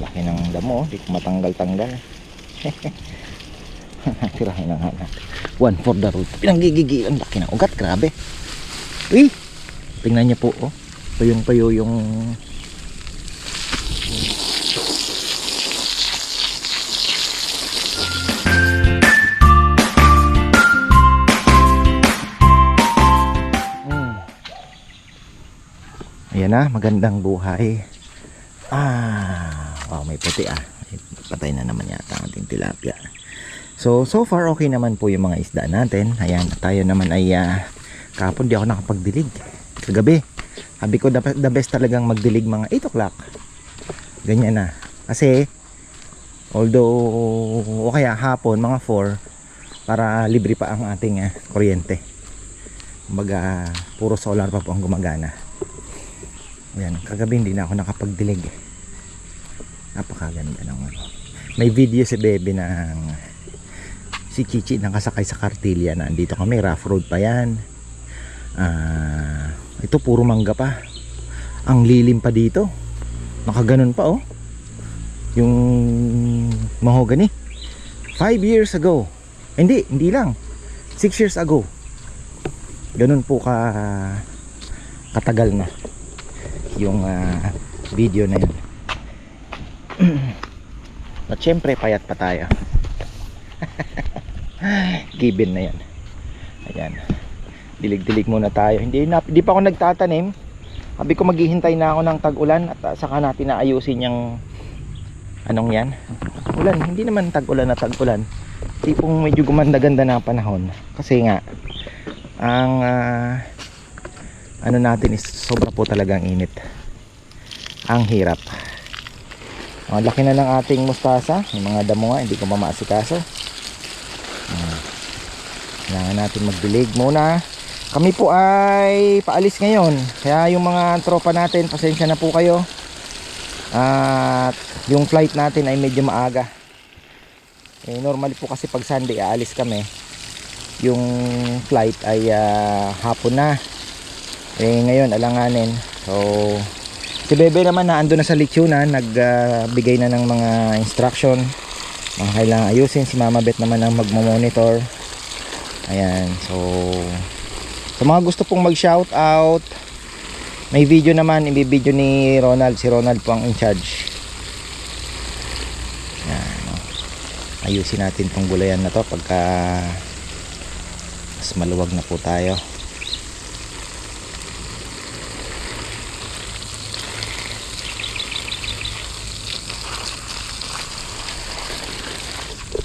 Laki ng damo, di ko matanggal-tanggal. Tirahin na nga natin. One for the road. Pinanggigigilan, laki ng ugat, grabe. Uy! Tingnan niyo po, oh. Payong-payo yung... Ayan na, magandang buhay. Wow, may puti ah. Patay na naman yata ang ating tilapia. So far okay naman po yung mga isda natin. Ayan, tayo naman ay kahapon di ako nakapagdilig. Kagabi, sabi ko the best talagang magdilig mga 8 o'clock. Ganyan na. Kasi, although, o kaya hapon, mga 4, para libre pa ang ating kuryente. Kumbaga, puro solar pa po ang gumagana. Ayan, kagabi hindi na ako nakapagdilig. Napakaganda ng ano. May video si Bebe ng si Chichi nakasakay sa Kartilya na andito kami, rough road pa yan. Ito puro mangga pa. Ang lilim pa dito. Nakaganon pa oh. Yung mahogany. 5 years ago. Hindi lang. 6 years ago. Ganun po katagal na yung video na yun. At syempre payat pa tayo. Given na yan. Ayan, dilig-dilig muna tayo. Hindi pa ako nagtatanim. Sabi ko maghihintay na ako ng tag-ulan at saka natin naayusin yung anong yan, ulan. Hindi naman tag-ulan na tag-ulan, tipong medyo gumanda-ganda na panahon. Kasi nga ang ano natin is sobra po talagang init. Ang hirap. Laki na ng ating mustasa. Yung mga damo nga hindi ko mamaasikaso. Kailangan natin magdilig muna. Kami po ay paalis ngayon, kaya yung mga tropa natin pasensya na po kayo. At yung flight natin ay medyo maaga. Normally po kasi pag Sunday aalis kami, yung flight ay hapon na. Ngayon alanganin. So si Bebe naman na ando na sa lechonan, nagbigay na ng mga instruction, mga kailangan ayusin. Si Mama Bet naman ang magmo-monitor. Ayan, so sa mga gusto pong mag shout out, may video naman, i-video ni Ronald. Si Ronald po ang in charge. Ayan, ayusin natin tong gulayan na to pagka mas maluwag na po tayo.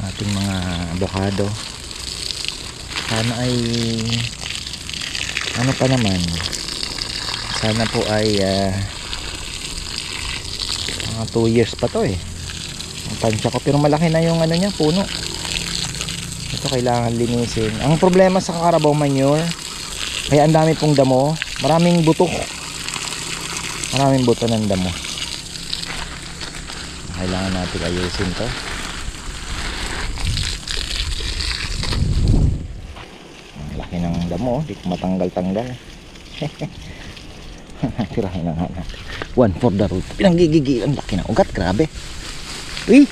Ating mga avocado, sana ay ano pa naman, sana po ay mga 2 years pa to ang tansya ko. Pero malaki na yung ano niya, puno. Ito kailangan linisin. Ang problema sa Carabao manure, kaya ang dami pong damo, maraming buto ng damo. Kailangan natin ayusin to. Ng damo, di ko matanggal-tanggal. Tirahin na nga natin. One for the road. Pinanggigigilan, laki ng ugat, grabe. Uy!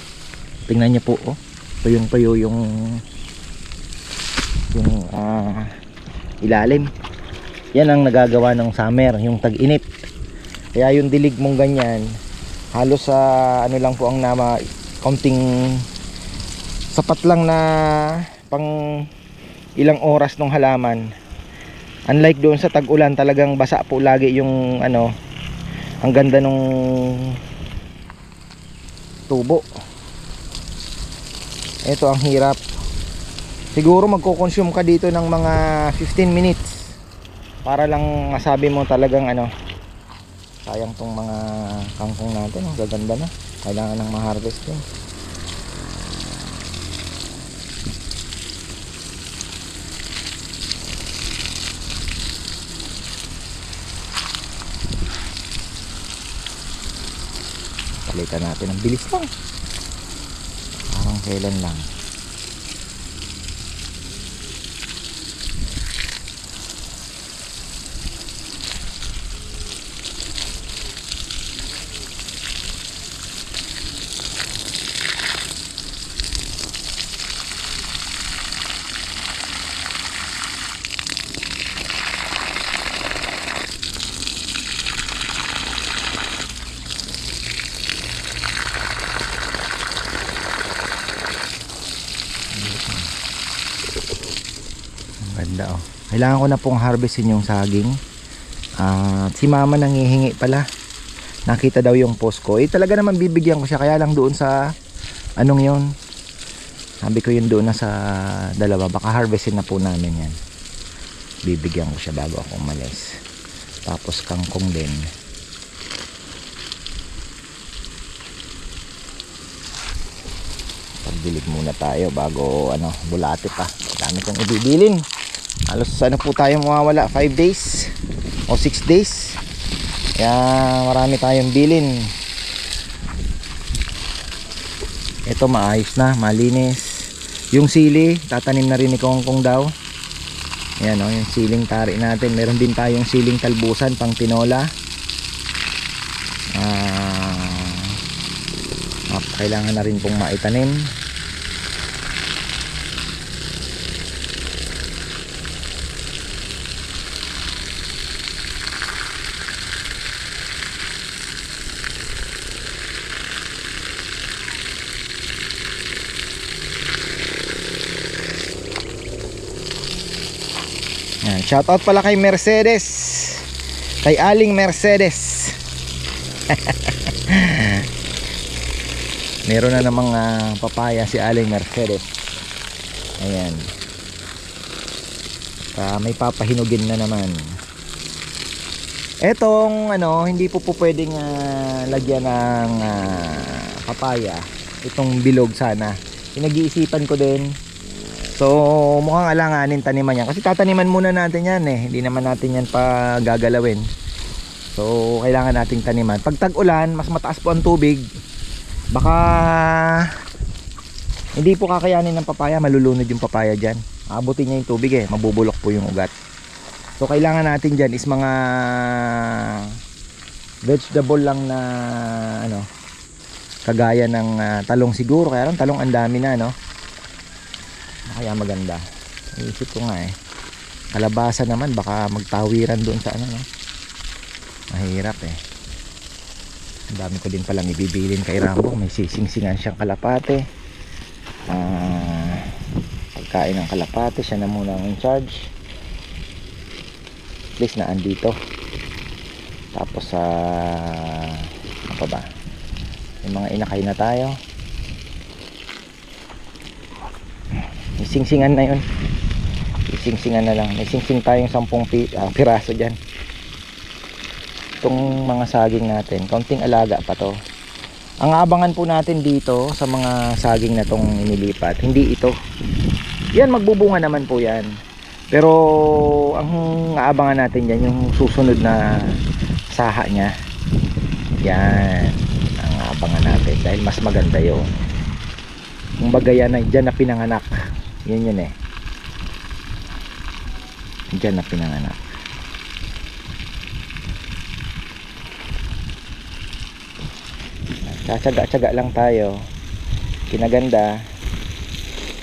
Tingnan niyo po, oh. Payong-payo yung ilalim. Yan ang nagagawa ng summer, yung tag-init. Kaya yung dilig mong ganyan, halos sa ano lang po ang nama, kaunting sapat lang na pang ilang oras ng halaman. Unlike doon sa tag-ulan, talagang basa po lagi yung ano, ang ganda nung tubo. Ito ang hirap. Siguro magko-consume ka dito ng mga 15 minutes para lang masabi mo talagang ano, sayang tong mga kangkong natin, ang gaganda na. Kailangan ng ma-harvest yun. Palitan natin, ang bilis lang, parang kailan lang. ganda oh. Kailangan ko na pong harvestin yung saging. Si mama nangihingi pala. Nakita daw yung post ko. Talaga naman bibigyan ko siya. Kaya lang doon sa anong yun. Sabi ko yun doon na sa dalawa. Baka harvestin na po namin yan. Bibigyan ko siya bago ako umalis. Tapos kangkong din. Pagdilig muna tayo bago bulate pa. Dami kong ibibilin. Halos po tayo mawawala 5 days o 6 days. Kaya marami tayong bilin. Ito maayos na, malinis. Yung sili, tatanim na rin ni Kongkong daw. Ayan yung siling tari natin. Meron din tayong siling talbusan pang tinola. Kailangan na rin pong maitanim. Shoutout pala kay Mercedes. Kay Aling Mercedes. Meron na namang papaya si Aling Mercedes. Ayan. May papahinugin na naman. Etong hindi po pwedeng lagyan ng papaya. Itong bilog sana. Pinag-iisipan ko din. So mukhang alanganin taniman yan. Kasi tataniman muna natin yan Hindi naman natin yan pa gagalawin. So kailangan nating taniman. Pag tag-ulan, mas mataas po ang tubig. Baka hindi po kakayanin ng papaya. Malulunod yung papaya dyan. Abutin niya yung tubig mabubulok po yung ugat. So kailangan natin dyan is mga vegetable lang na kagaya ng talong siguro. Kaya lang talong ang dami na kaya maganda. Iisip ko nga kalabasa naman baka magtawiran doon sa mahirap Ang dami ko din palang ibibilin kay Rambo. May sising-singan siyang kalapate. Pagkain ng kalapate, siya na muna ang in charge. At least na andito. Tapos ano pa ba? May mga inakay na tayo. May sing-singan na yun. May sing-singan na lang. May sing-sing tayong 10 piraso dyan. Itong mga saging natin, kaunting alaga pa to. Ang abangan po natin dito sa mga saging na tong inilipat, hindi ito. Yan, magbubunga naman po yan. Pero ang aabangan natin yan, yung susunod na saha niya. Yan ang aabangan natin dahil mas maganda yun. Yung bagayan na dyan na pinanganak. Yun dyan na pinanganak. Tsaga-tsaga lang tayo. Kinaganda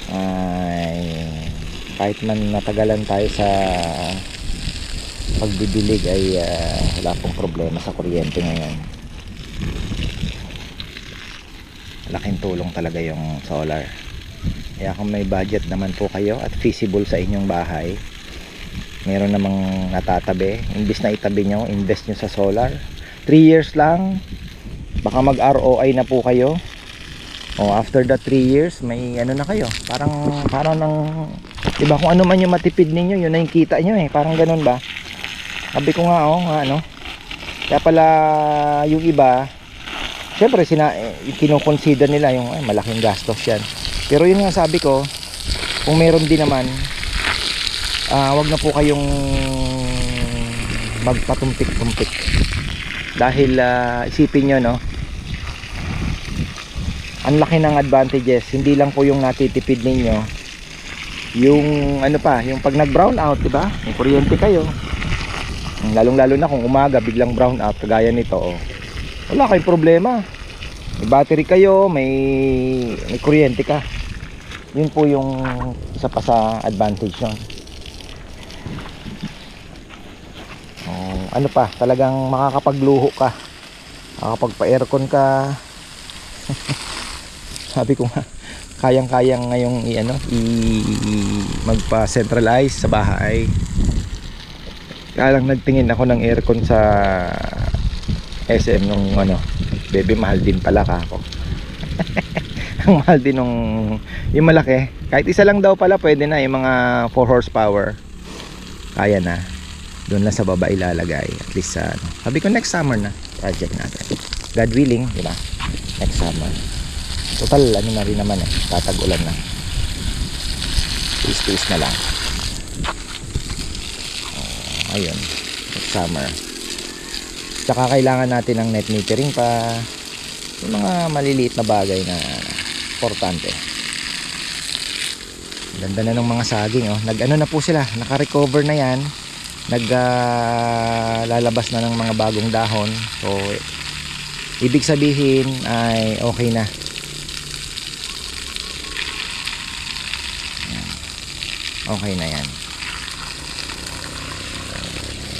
ay kahit man natagalan tayo sa pagbibilig ay wala pong problema sa kuryente ngayon. Laking tulong talaga yung solar. Kaya kung may budget naman po kayo at feasible sa inyong bahay, meron namang natatabi, imbis na itabi nyo, invest nyo sa solar. 3 years lang, baka mag ROI na po kayo. After that 3 years may na kayo, parang ng diba, kung ano man yung matipid ninyo, yun na yung kita nyo parang ganun ba. Sabi ko nga kaya pala yung iba syempre kino-consider nila yung malaking gastos yan. Pero yun nga sabi ko, kung meron din naman, wag na po kayong magpatumpik-tumpik. Dahil isipin nyo ang laki ng advantages. Hindi lang po yung natitipid ninyo, yung yung pag nag brown out, diba? Yung kuryente kayo. Lalong lalo na kung umaga biglang brown out kagaya nito wala kayong problema. May battery kayo, may kuryente ka. Yun po yung isa pa sa advantage nun. Talagang makakapagluho ka, makakapagpa-aircon ka. Sabi ko nga, kayang-kayang ngayong magpa-centralize sa bahay. Kaya lang nagtingin ako ng aircon sa SM nung bebe, mahal din pala ka ako. Ang mahal din nung yung malaki. Kahit isa lang daw pala pwede na, yung mga 4 horsepower. Kaya na. Doon lang sa baba ilalagay. At least sabi ko next summer na project natin. God willing, di ba? Next summer. Total na rin naman tatag-ulan na. Tiis-tiis na lang. Ayun, next summer. Tsaka kailangan natin ng net metering pa. Yung mga maliliit na bagay na importante. Ganda na ng mga saging, nag-ano na po sila, naka-recover na yan. Lalabas na ng mga bagong dahon. So ibig sabihin ay okay na. Okay na yan.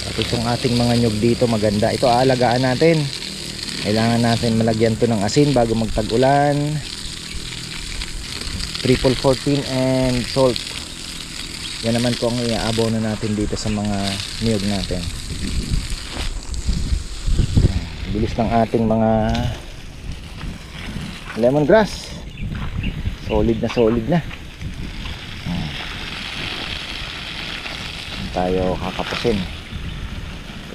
At itong ating mga nyug dito maganda. Ito aalagaan natin. Kailangan natin malagyan to ng asin bago magtag-ulan. Triple 14 and salt. Yan naman po ang i-abono natin dito sa mga niyog natin. Bilis ng ating mga lemongrass. Solid na. Tayo kakapusin.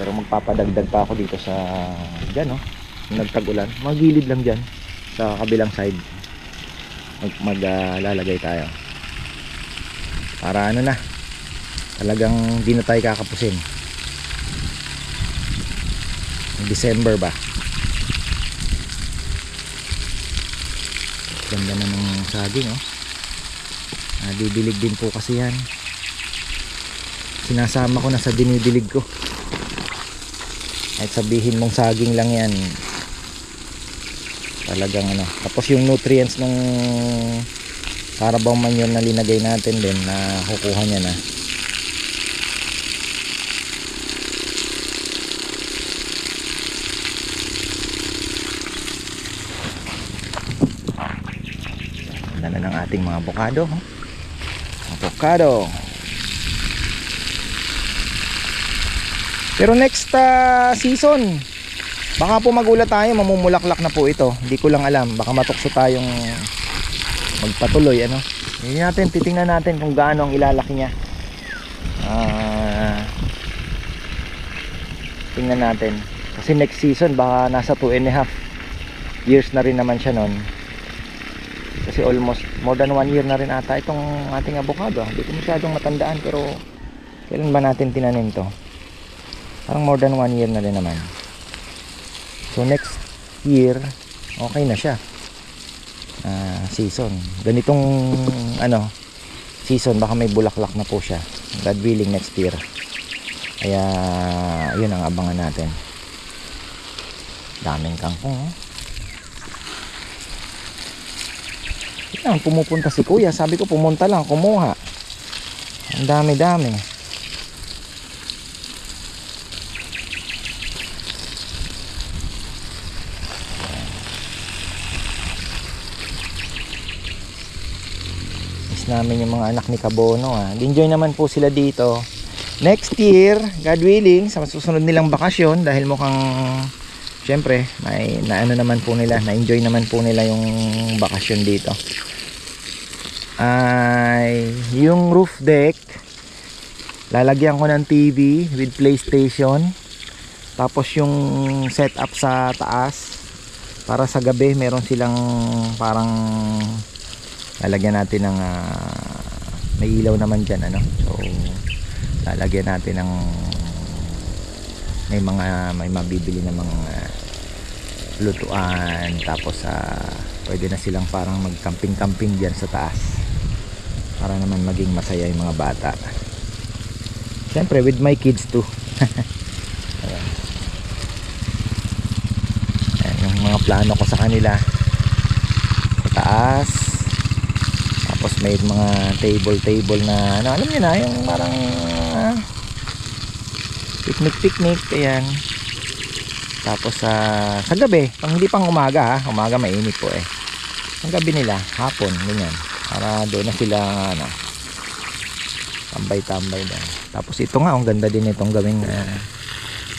Pero magpapadagdag pa ako dito sa dyan, nagtag-ulan. Magilid lang dyan sa kabilang side. Maglalagay tayo para na talagang di na tayo kakapusin. December ba, ganda na ng saging, didilig din po kasi yan. Sinasama ko na sa dinidilig ko. At sabihin mong saging lang yan, talagang tapos yung nutrients nung Carabao manure na linagay natin din na kukuha niya na. Ganda na ng ating mga avocado. Pero next season baka po magulat tayo, mamumulaklak na po ito. Hindi ko lang alam, baka matukso tayong magpatuloy. Hindi natin, titingnan natin kung gaano ang ilalaki niya. Tingnan natin kasi next season baka nasa 2.5 years na rin naman siya nun. Kasi almost more than 1 year na rin ata itong ating avocado. Hindi ko masyadong matandaan, pero kailan ba natin tinanim to? Parang more than 1 year na rin naman. So next year okay na siya. Season, ganitong season baka may bulaklak na po siya. God willing next year. Kaya yun ang abangan natin. Daming kangkong. Yan, pumupunta si kuya. Sabi ko pumunta lang, kumuha. Ang dami-dami. Namin yung mga anak ni Kabono. Enjoy naman po sila dito. Next year, God willing, sa susunod nilang bakasyon, dahil mukhang syempre naman po nila, na-enjoy naman po nila yung bakasyon dito. Ay yung roof deck, lalagyan ko ng TV with PlayStation. Tapos yung setup sa taas, para sa gabi meron silang parang lalagyan natin ng may ilaw naman dyan, so lalagyan natin ng may mabibili ng mga lutuan. Tapos pwede na silang parang mag camping dyan sa taas, para naman maging masaya yung mga bata, syempre with my kids too. Ayan. Ayan yung mga plano ko sa kanila sa taas. Tapos may mga table na alam niyo na, yung parang picnic. Ayan. Tapos sa gabi, hindi pang umaga umaga mainit po ang gabi nila, hapon, ganyan. Para doon na sila, ano, tambay-tambay na. Tapos ito nga, ang ganda din itong gawing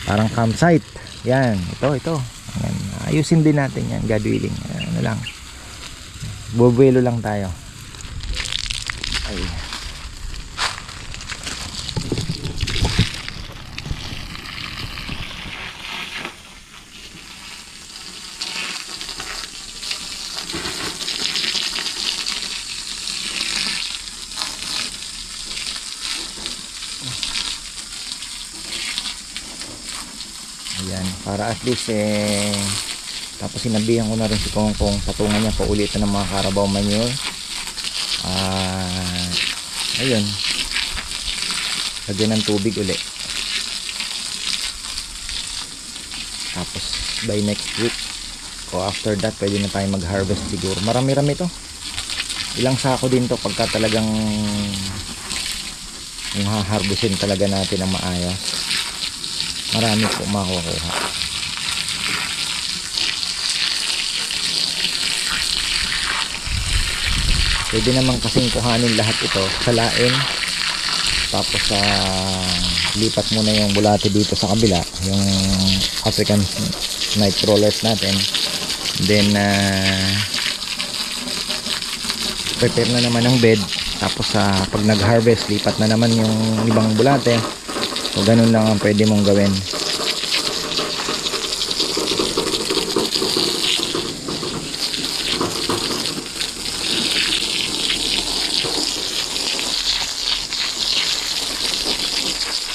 parang campsite. Yan, ito. Yan. Ayusin din natin yan, God willing. Ano lang, bubuelo lang tayo. Ay. Ayan, para at least tapos sinabihan ko na rin si Kongkong patungan niya paulitan ng mga Carabao manure. Ayun, lagyan ng tubig uli. Tapos by next week o after that pwede na tayo mag harvest siguro. Marami-rami to, ilang sako din to pagka talagang yung haharvestin talaga natin ang maayos. Marami po makukuha. Pwede naman kasing kuhanin lahat ito, salain, tapos lipat muna yung bulate dito sa kabila, yung African night crawlers natin. Then prepare na naman ang bed. Tapos pag nag-harvest, lipat na naman yung ibang bulate. So ganun lang ang pwede mong gawin.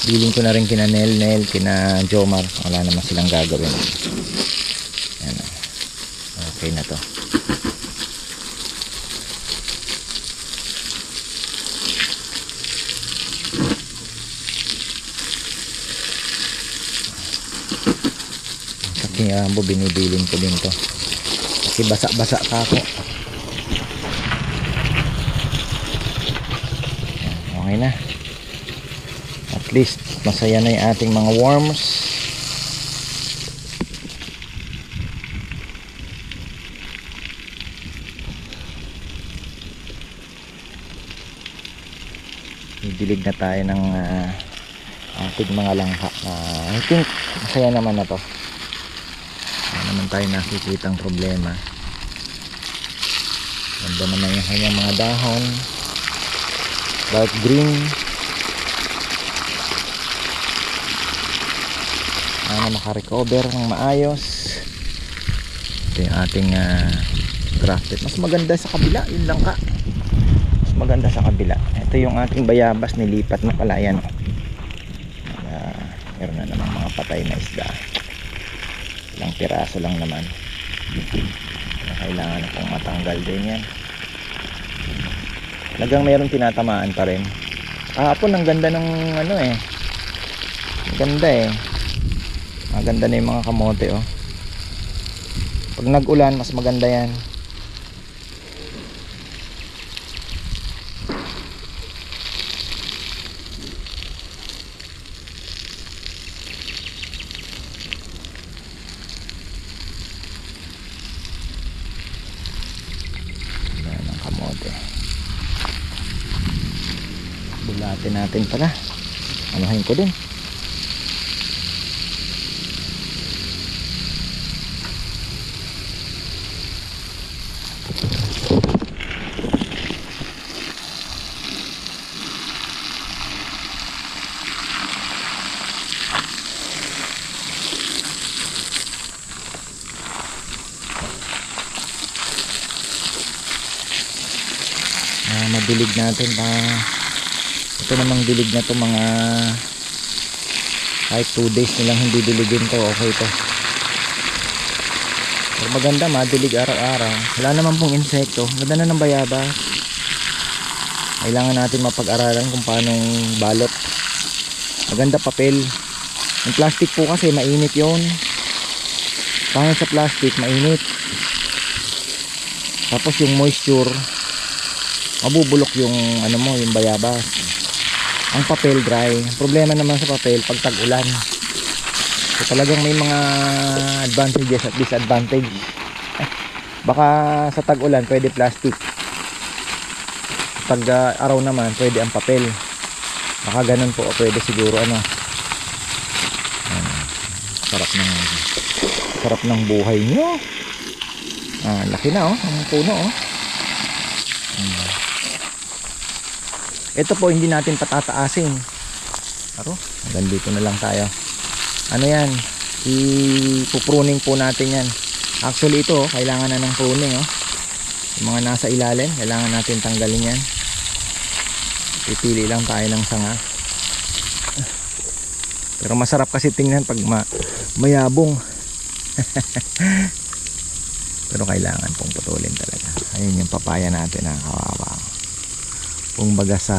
Biling ko na rin kina Nel, kina Jomar. Wala naman silang gagawin. Yan. Okay na to. Kiyambo, binibilin ko din to kasi basa-basa ka ako. Okay na, at least masaya na yung ating mga worms. Didilig na tayo ng ating mga langka. I think masaya naman na to. Naman tayo nakikita ang problema. Ganda naman yung kanyang mga dahon, dark green. Makarecover ng maayos. Ito yung ating grafted. Mas maganda sa kabila, yun lang ka. Mas maganda sa kabila. Ito yung ating bayabas, nilipat na pala yan. Meron na namang mga patay na isda. Ilang piraso lang naman. Kailangan na pong matanggal din yan. Talagang mayroong tinatamaan pa rin. Kahapon ang ganda ng ano ganda maganda na yung mga kamote pag nag-ulan mas maganda yan. Bulate natin pala, anuhin ko din. Madilig natin ito namang dilig na to, mga kahit 2 days nilang hindi diligin to, okay to. Pero maganda, madilig araw-araw, wala naman pong insekto. Ganda na ng bayabas. Kailangan natin mapag-aralan kung paano balot. Maganda papel. Yung plastic po kasi mainit yon. Pangit sa plastic, mainit. Tapos yung moisture, mabubulok yung ano mo, yung bayabas. Ang papel dry. Problema naman sa papel pag tag-ulan. So talagang may mga advantages at disadvantage. Baka sa tag-ulan pwede plastic. Pag araw naman pwede ang papel. Baka ganun po, pwede siguro ano. Sarap ng buhay nyo. Laki na ang puno Ito po hindi natin patataasin. Hanggang dito na lang tayo. Ano yan? Ipupruning po natin yan. Actually ito kailangan na ng pruning yung mga nasa ilalim kailangan natin tanggalin yan. Pipili lang tayo ng sanga. Pero masarap kasi tingnan pag mayabong. Pero kailangan pong putulin talaga. Ayun yung papaya natin kawawa. Kung baga sa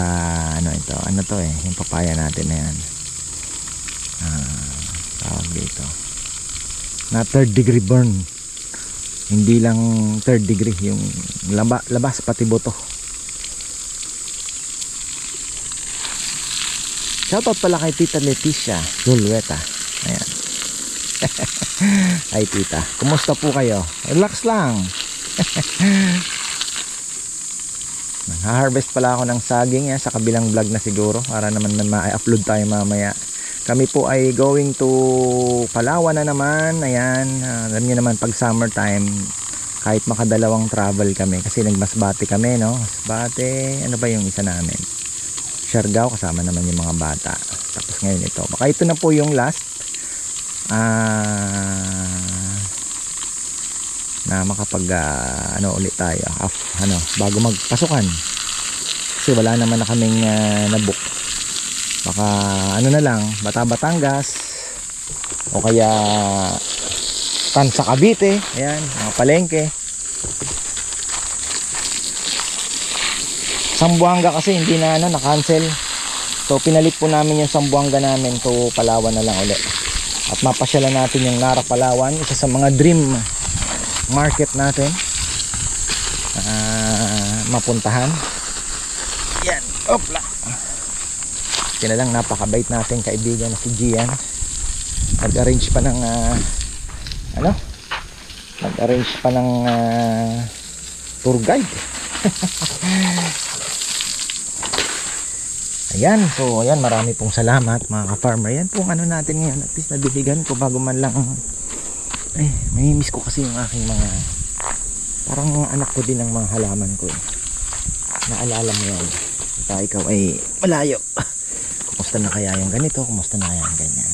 ano to yung papaya natin na yan. Tawag dito. Na 3rd degree burn. Hindi lang 3rd degree, yung labas pati buto. Shoutout pala kay Tita Leticia Dulweta. Ayan. Ay tita, kumusta po kayo? Relax lang. Nag-harvest pala ako ng saging sa kabilang vlog na siguro para naman ma-upload tayo mamaya. Kami po ay going to Palawan na naman. Ayan, alam niyo naman pag summer time kahit makadalawang travel kami kasi nagmasbate kami Masbate, ano ba yung isa namin? Siargao, kasama naman yung mga bata. Tapos ngayon ito, baka ito na po yung last na makapag ulit tayo bago magpasukan kasi wala naman na kaming nabook. Baka na lang Batangas o kaya Tansa Cavite. Ayan, mga palengke. Zamboanga kasi hindi na na-cancel. So pinalit po namin yung Zamboanga namin to Palawan na lang ulit. At mapasyalan natin yung Nara Palawan, isa sa mga dream market natin mapuntahan. Yan, opla. Kaya lang napakabait natin kaibigan na si Gian. Nag-arrange pa ng tour guide. Ayan, so ayan, marami pong salamat mga ka-farmer. Yan pong natin ngayon, at least nadiligan ko bago man lang. May miss ko kasi yung aking mga parang mga anak ko din ang mga halaman ko naalala mo yan ikaw ay malayo. Kumusta na kaya yung ganito, kumusta na kaya yung ganyan.